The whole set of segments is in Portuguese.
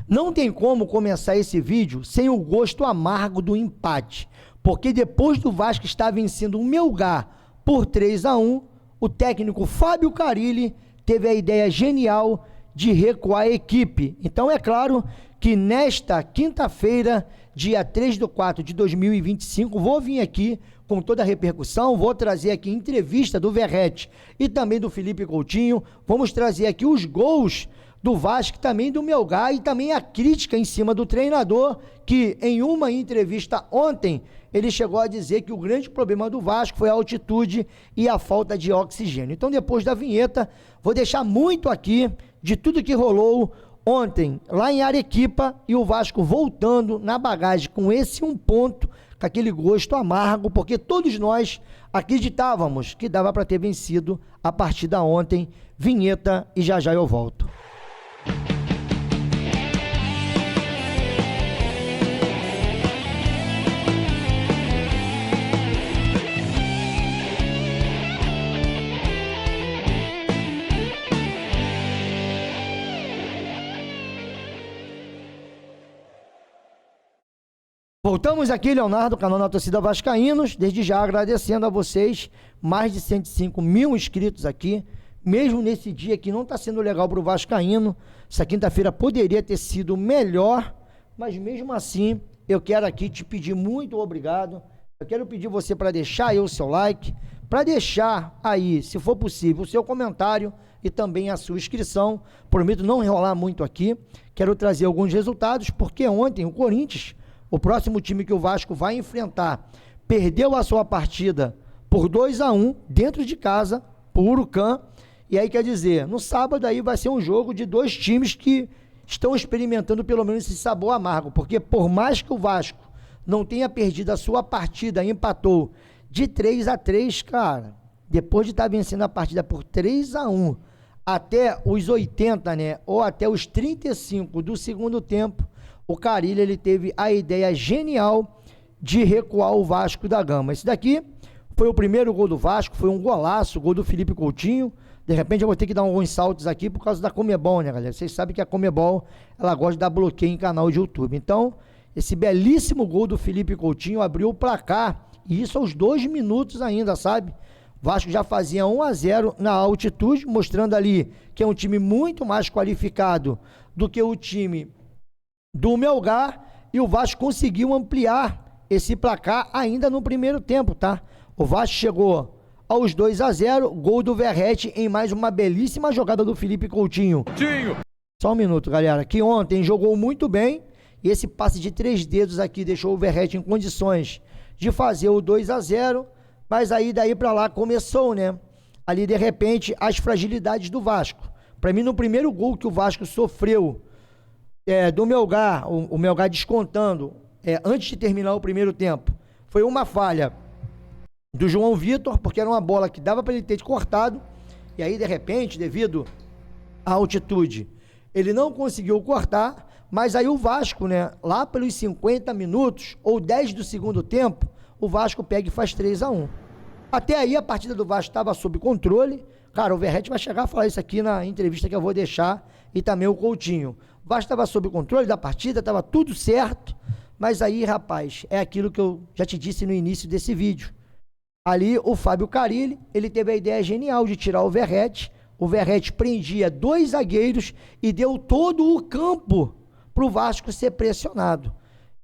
Não tem como começar esse vídeo sem o gosto amargo do empate, porque depois do Vasco estar vencendo o Melgar por 3-1, o técnico Fábio Carille teve a ideia genial de recuar a equipe. Então é claro que nesta quinta-feira, dia 3/4 de 2025, vou vir aqui com toda a repercussão, vou trazer aqui entrevista do Verratti e também do Felipe Coutinho, vamos trazer aqui os gols do Vasco, também do Melgar, e também a crítica em cima do treinador, que em uma entrevista ontem, ele chegou a dizer que o grande problema do Vasco foi a altitude e a falta de oxigênio. Então, depois da vinheta, vou deixar muito aqui de tudo que rolou ontem lá em Arequipa, e o Vasco voltando na bagagem com esse um ponto, com aquele gosto amargo, porque todos nós acreditávamos que dava para ter vencido a partida ontem. Vinheta e já já eu volto. Voltamos aqui, Leonardo, canal da Torcida Vascaínos, desde já agradecendo a vocês, mais de 105 mil inscritos aqui, mesmo nesse dia que não está sendo legal para o Vascaíno. Essa quinta-feira poderia ter sido melhor, mas mesmo assim, eu quero aqui te pedir muito obrigado, eu quero pedir você para deixar aí o seu like, para deixar aí, se for possível, o seu comentário e também a sua inscrição. Prometo não enrolar muito aqui, quero trazer alguns resultados, porque ontem o Corinthians, o próximo time que o Vasco vai enfrentar, perdeu a sua partida por 2-1 dentro de casa, por Urucã. E aí quer dizer, no sábado aí vai ser um jogo de dois times que estão experimentando pelo menos esse sabor amargo, porque por mais que o Vasco não tenha perdido a sua partida, empatou de 3-3, cara, depois de estar vencendo a partida por 3-1 até os 80, né, ou até os 35 do segundo tempo, o Carille, ele teve a ideia genial de recuar o Vasco da Gama. Esse daqui foi o primeiro gol do Vasco, foi um golaço, gol do Felipe Coutinho. De repente eu vou ter que dar alguns saltos aqui por causa da Comebol, né, galera? Vocês sabem que a Comebol, ela gosta de dar bloqueio em canal de YouTube. Então, esse belíssimo gol do Felipe Coutinho abriu o placar, e isso aos 2 minutos ainda, sabe? O Vasco já fazia 1-0 na altitude, mostrando ali que é um time muito mais qualificado do que o time do Melgar, e o Vasco conseguiu ampliar esse placar ainda no primeiro tempo, tá? O Vasco chegou aos 2-0, gol do Verratti em mais uma belíssima jogada do Felipe Coutinho. Só um minuto, galera, que ontem jogou muito bem, e esse passe de 3 dedos aqui deixou o Verratti em condições de fazer o 2-0, mas aí daí pra lá começou, né? Ali de repente as fragilidades do Vasco. Pra mim, no primeiro gol que o Vasco sofreu do Melgar, o Melgar descontando, antes de terminar o primeiro tempo, foi uma falha do João Vitor, porque era uma bola que dava para ele ter cortado, e aí de repente, devido à altitude, ele não conseguiu cortar, mas aí o Vasco, né, lá pelos 50 minutos, ou 10 do segundo tempo, o Vasco pega e faz 3-1. Até aí a partida do Vasco estava sob controle. Cara, o Verratti vai chegar a falar isso aqui na entrevista que eu vou deixar, e também o Coutinho. O Vasco estava sob controle da partida, estava tudo certo, mas aí, rapaz, é aquilo que eu já te disse no início desse vídeo. Ali, o Fábio Carille, ele teve a ideia genial de tirar o Verratti prendia 2 zagueiros e deu todo o campo para o Vasco ser pressionado.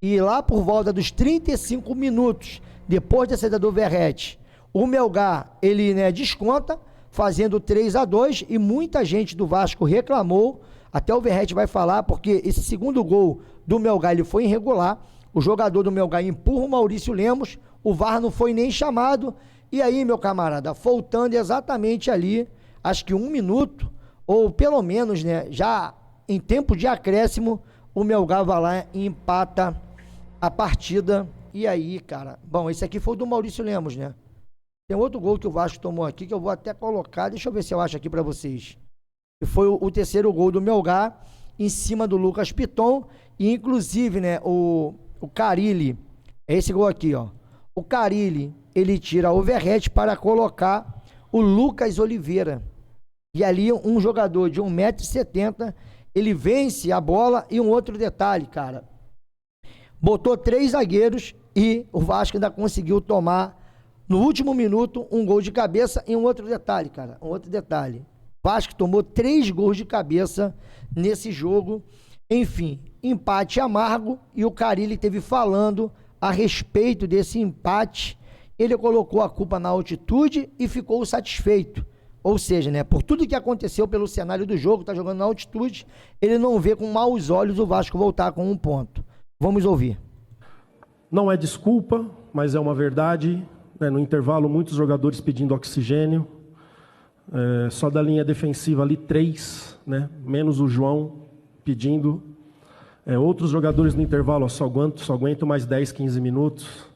E lá por volta dos 35 minutos, depois da saída do Verratti, o Melgar, ele, né, desconta, fazendo 3-2, e muita gente do Vasco reclamou, até o Verratti vai falar, porque esse segundo gol do Melgar, ele foi irregular, o jogador do Melgar empurra o Maurício Lemos, o VAR não foi nem chamado, e aí, meu camarada, faltando exatamente ali, acho que 1 minuto, ou pelo menos, né, já em tempo de acréscimo, o Melgar vai lá e empata a partida. E aí, cara, bom, esse aqui foi o do Maurício Lemos, né? Tem outro gol que o Vasco tomou aqui, que eu vou até colocar, deixa eu ver se eu acho aqui pra vocês. Que foi o terceiro gol do Melgar, em cima do Lucas Piton, e inclusive, né, o Carille, é esse gol aqui, ó. O Carille, ele tira o Verratti para colocar o Lucas Oliveira. E ali um jogador de 1,70 m, ele vence a bola e um outro detalhe, cara. Botou 3 zagueiros e o Vasco ainda conseguiu tomar, no último minuto, um gol de cabeça e um outro detalhe, cara. Um outro detalhe. O Vasco tomou 3 gols de cabeça nesse jogo. Enfim, empate amargo e o Carille teve falando a respeito desse empate. Ele colocou a culpa na altitude e ficou satisfeito. Ou seja, né, por tudo que aconteceu pelo cenário do jogo, tá jogando na altitude, ele não vê com maus olhos o Vasco voltar com 1 ponto. Vamos ouvir. Não é desculpa, mas é uma verdade. No intervalo, muitos jogadores pedindo oxigênio. Só da linha defensiva ali 3, né, menos o João pedindo. Outros jogadores no intervalo, só aguento mais 10, 15 minutos.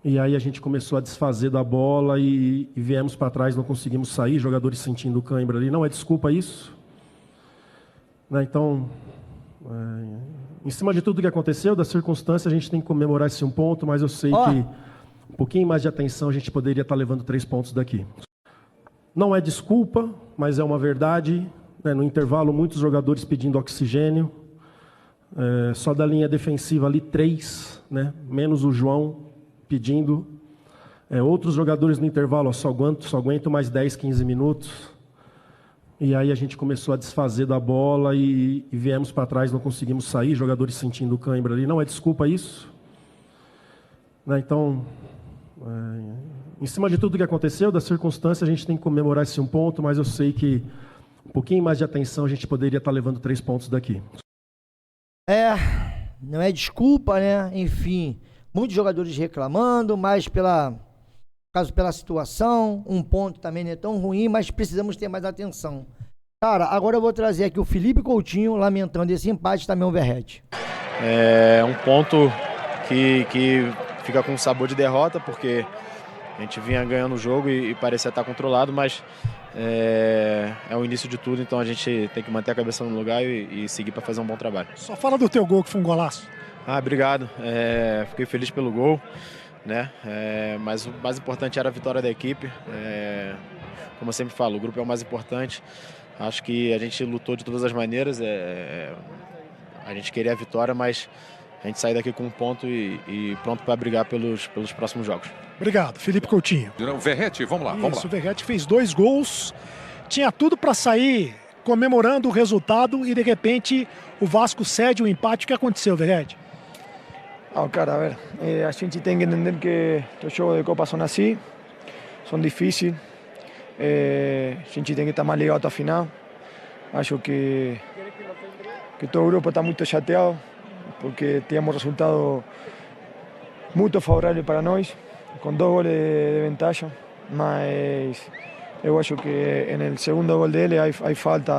E aí a gente começou a desfazer da bola e viemos para trás, não conseguimos sair, jogadores sentindo cãibra ali. Não é desculpa isso. Então, em cima de tudo que aconteceu, da circunstância, a gente tem que comemorar esse 1 ponto, mas eu sei que um pouquinho mais de atenção a gente poderia estar levando 3 pontos daqui. Não é desculpa, mas é uma verdade. No intervalo, muitos jogadores pedindo oxigênio. Só da linha defensiva ali 3, né, menos o João pedindo. Outros jogadores no intervalo, só aguento mais 10, 15 minutos. E aí a gente começou a desfazer da bola e viemos para trás, não conseguimos sair, jogadores sentindo cãibra ali. Não é desculpa isso. Então, em cima de tudo que aconteceu, da circunstância, a gente tem que comemorar esse 1 ponto, mas eu sei que um pouquinho mais de atenção a gente poderia estar levando 3 pontos daqui. Não é desculpa, né? Enfim, muitos jogadores reclamando, mas pela situação, 1 ponto também não é tão ruim, mas precisamos ter mais atenção. Cara, agora eu vou trazer aqui o Felipe Coutinho lamentando esse empate, também o Verratti. É um ponto que fica com sabor de derrota, porque a gente vinha ganhando o jogo e parecia estar controlado, mas é o início de tudo, então a gente tem que manter a cabeça no lugar e seguir para fazer um bom trabalho. Só fala do teu gol, que foi um golaço. Obrigado. Fiquei feliz pelo gol, né? Mas o mais importante era a vitória da equipe. Como eu sempre falo, o grupo é o mais importante. Acho que a gente lutou de todas as maneiras. A gente queria a vitória, mas a gente sai daqui com 1 ponto e pronto para brigar pelos próximos jogos. Obrigado, Felipe Coutinho. O Verratti, vamos lá. O Verratti fez 2 gols, tinha tudo para sair comemorando o resultado e de repente o Vasco cede o empate. O que aconteceu, Verratti? Cara, a ver, a gente tem que entender que os jogos de Copa são assim, são difíceis, a gente tem que estar mais ligado até a final. Acho que todo o grupo está muito chateado, porque tínhamos resultado muito favorável para nós, com 2 goles de vantagem, mas eu acho que no segundo gol dele há falta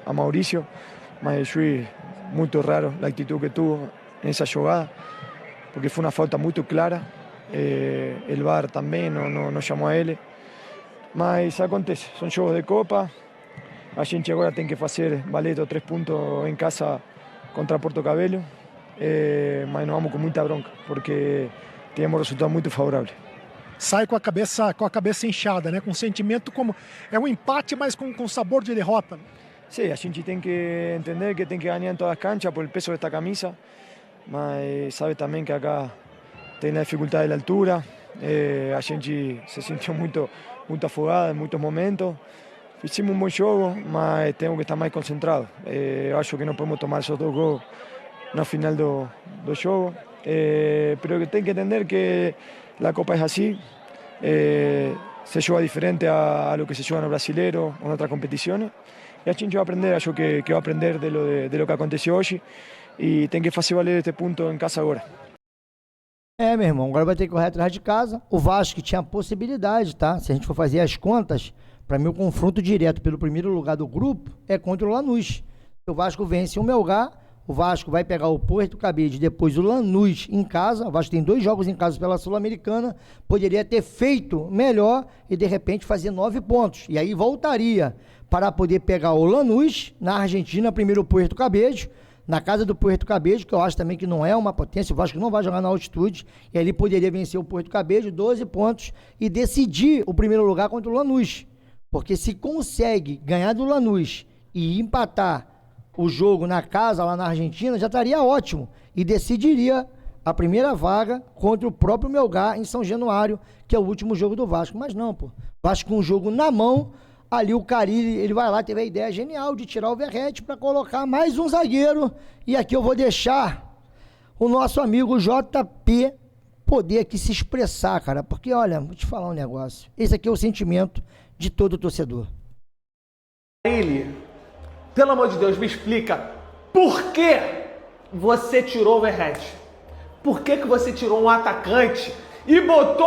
a Maurício, mas o juiz muito raro a atitude que tuvo nessa jogada, porque foi uma falta muito clara. O VAR também não chamou a ele, mas acontece, são jogos de Copa. A gente agora tem que fazer valer os 3 pontos em casa contra Porto Cabello, mas nós vamos com muita bronca, porque temos resultado muito favorável. Sai com a cabeça inchada, né? Com sentimento como é um empate, mas com sabor de derrota. Sim, a gente tem que entender que tem que ganhar em todas as canchas por o peso desta camisa, mas sabe também que acá tem a dificuldade da altura. A gente se sentiu muito afogada em muitos momentos. Fizemos um bom jogo, mas temos que estar mais concentrados. Eu acho que não podemos tomar esses 2 gols no final do jogo. Mas tem que entender que a Copa é assim. Se joga diferente a lo que se joga no Brasileiro ou em outras competições. E a gente vai aprender, acho que vai aprender de lo que aconteceu hoje. E tem que fazer valer este ponto em casa agora. Meu irmão, agora vai ter que correr atrás de casa. O Vasco tinha a possibilidade, tá? Se a gente for fazer as contas, para mim o confronto direto pelo primeiro lugar do grupo é contra o Lanús. O Vasco vence o Melgar, o Vasco vai pegar o Porto Cabide, depois o Lanús em casa. O Vasco tem 2 jogos em casa pela Sul-Americana, poderia ter feito melhor e de repente fazer 9 pontos. E aí voltaria para poder pegar o Lanús na Argentina, primeiro o Porto Cabide, na casa do Porto Cabide, que eu acho também que não é uma potência. O Vasco não vai jogar na altitude, e ali poderia vencer o Porto Cabide, 12 pontos, e decidir o primeiro lugar contra o Lanús. Porque se consegue ganhar do Lanús e empatar o jogo na casa, lá na Argentina, já estaria ótimo e decidiria a primeira vaga contra o próprio Melgar em São Januário, que é o último jogo do Vasco. Mas não, pô. Vasco com o jogo na mão, ali o Carille, ele vai lá, teve a ideia genial de tirar o Verratti para colocar mais um zagueiro. E aqui eu vou deixar o nosso amigo JP poder aqui se expressar, cara. Porque, olha, vou te falar um negócio. Esse aqui é o sentimento de todo torcedor. Carille, pelo amor de Deus, me explica por que você tirou o Verratti? Por que você tirou um atacante e botou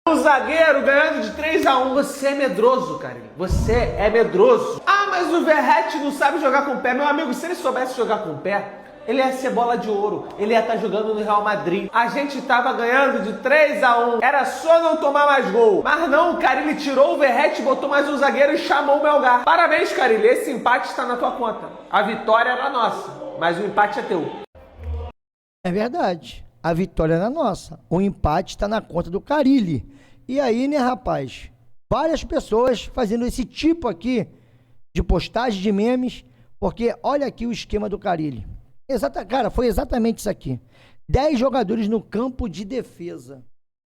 o zagueiro ganhando de 3-1? Você é medroso, Carille. Você é medroso. Ah, mas o Verratti não sabe jogar com o pé. Meu amigo, se ele soubesse jogar com o pé, ele ia ser bola de ouro. Ele ia estar jogando no Real Madrid. A gente estava ganhando de 3-1. Era só não tomar mais gol. Mas não, o Carille tirou o Verratti, botou mais um zagueiro e chamou o Melgar. Parabéns, Carille. Esse empate está na tua conta. A vitória era nossa, mas o empate é teu. É verdade. A vitória era nossa. O empate está na conta do Carille. E aí, né, rapaz? Várias pessoas fazendo esse tipo aqui de postagem de memes, porque olha aqui o esquema do Carille. Cara, foi exatamente isso aqui. 10 jogadores no campo de defesa.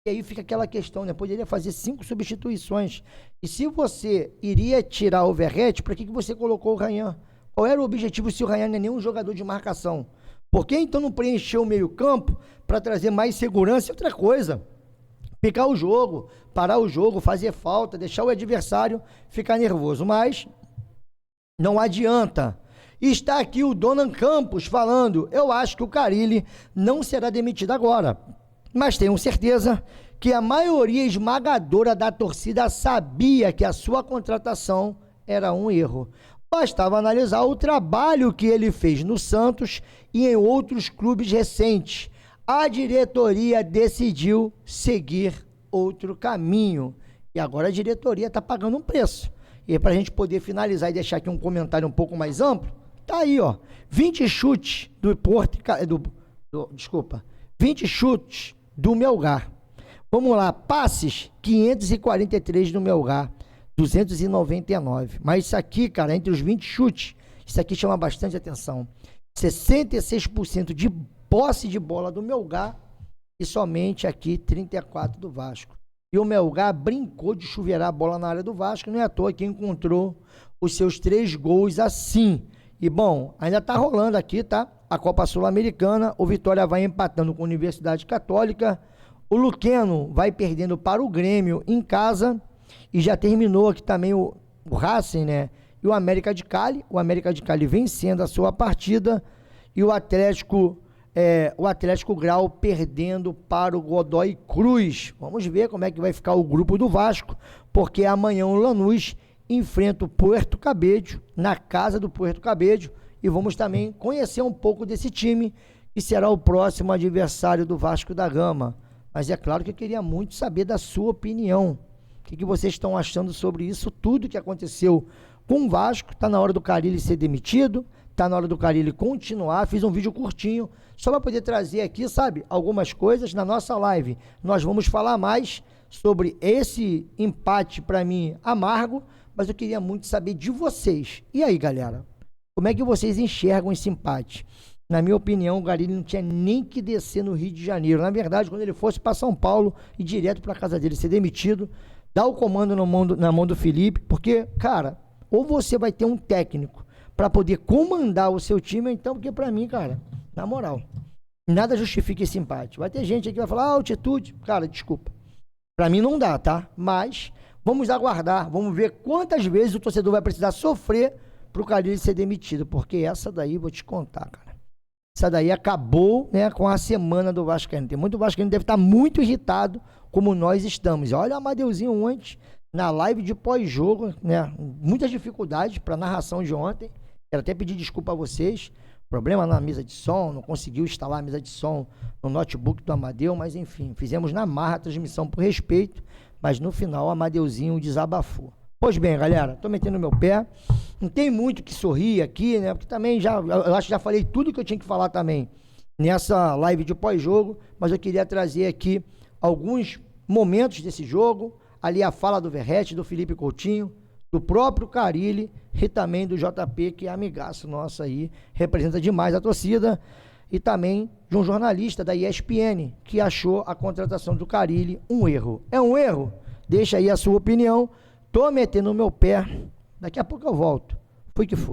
E aí fica aquela questão, né? Poderia fazer 5 substituições. E se você iria tirar o Verratti, para que você colocou o Ryan? Qual era o objetivo se o Ryan não é nenhum jogador de marcação? Por que então não preencheu o meio-campo para trazer mais segurança e outra coisa? Picar o jogo, parar o jogo, fazer falta, deixar o adversário ficar nervoso. Mas não adianta. Está aqui o Donan Campos falando: eu acho que o Carille não será demitido agora. Mas tenho certeza que a maioria esmagadora da torcida sabia que a sua contratação era um erro. Bastava analisar o trabalho que ele fez no Santos e em outros clubes recentes. A diretoria decidiu seguir outro caminho. E agora a diretoria está pagando um preço. E para a gente poder finalizar e deixar aqui um comentário um pouco mais amplo, tá aí, ó. 20 chutes do Porto, 20 chutes do Melgar. Vamos lá, passes, 543 do Melgar. 299. Mas isso aqui, cara, entre os 20 chutes, isso aqui chama bastante atenção. 66% de posse de bola do Melgar e somente aqui 34% do Vasco. E o Melgar brincou de chuveirar a bola na área do Vasco, não é à toa que encontrou os seus 3 gols assim. E bom, ainda tá rolando aqui, tá? A Copa Sul-Americana, o Vitória vai empatando com a Universidade Católica, o Luqueno vai perdendo para o Grêmio em casa. E já terminou aqui também o Racing, né? E o América de Cali vencendo a sua partida. E o Atlético Grau perdendo para o Godoy Cruz. Vamos ver como é que vai ficar o grupo do Vasco, porque amanhã o Lanús enfrenta o Puerto Cabello, na casa do Puerto Cabello. E vamos também conhecer um pouco desse time, que será o próximo adversário do Vasco da Gama. Mas é claro que eu queria muito saber da sua opinião. O que vocês estão achando sobre isso tudo que aconteceu com o Vasco? Está na hora do Carille ser demitido, está na hora do Carille continuar. Fiz um vídeo curtinho, só para poder trazer aqui, sabe, algumas coisas. Na nossa live nós vamos falar mais sobre esse empate, para mim, amargo, mas eu queria muito saber de vocês. E aí, galera, como é que vocês enxergam esse empate? Na minha opinião, o Carille não tinha nem que descer no Rio de Janeiro. Na verdade, quando ele fosse para São Paulo e direto para a casa dele ser demitido, dá o comando na mão do Felipe, porque, cara, ou você vai ter um técnico para poder comandar o seu time, ou então, porque para mim, cara, na moral, nada justifica esse empate. Vai ter gente aqui que vai falar, altitude, cara, desculpa. Para mim não dá, tá? Mas vamos aguardar, vamos ver quantas vezes o torcedor vai precisar sofrer pro Carille ser demitido, porque essa daí, vou te contar, cara. Essa daí acabou, né, com a semana do Vascaíno. Tem muito Vascaíno que deve estar muito irritado, como nós estamos. Olha o Amadeuzinho ontem, na live de pós-jogo, né, muitas dificuldades para a narração de ontem. Quero até pedir desculpa a vocês. Problema na mesa de som, não conseguiu instalar a mesa de som no notebook do Amadeu, mas enfim, fizemos na marra a transmissão por respeito, mas no final o Amadeuzinho desabafou. Pois bem, galera, tô metendo meu pé. Não tem muito que sorrir aqui, né? Porque também eu acho que já falei tudo que eu tinha que falar também nessa live de pós-jogo, mas eu queria trazer aqui alguns momentos desse jogo. Ali a fala do Verratti, do Felipe Coutinho, do próprio Carille e também do JP, que é amigaço nosso aí, representa demais a torcida, e também de um jornalista da ESPN, que achou a contratação do Carille um erro. É um erro? Deixa aí a sua opinião. Tô metendo o meu pé, daqui a pouco eu volto. Foi que foi.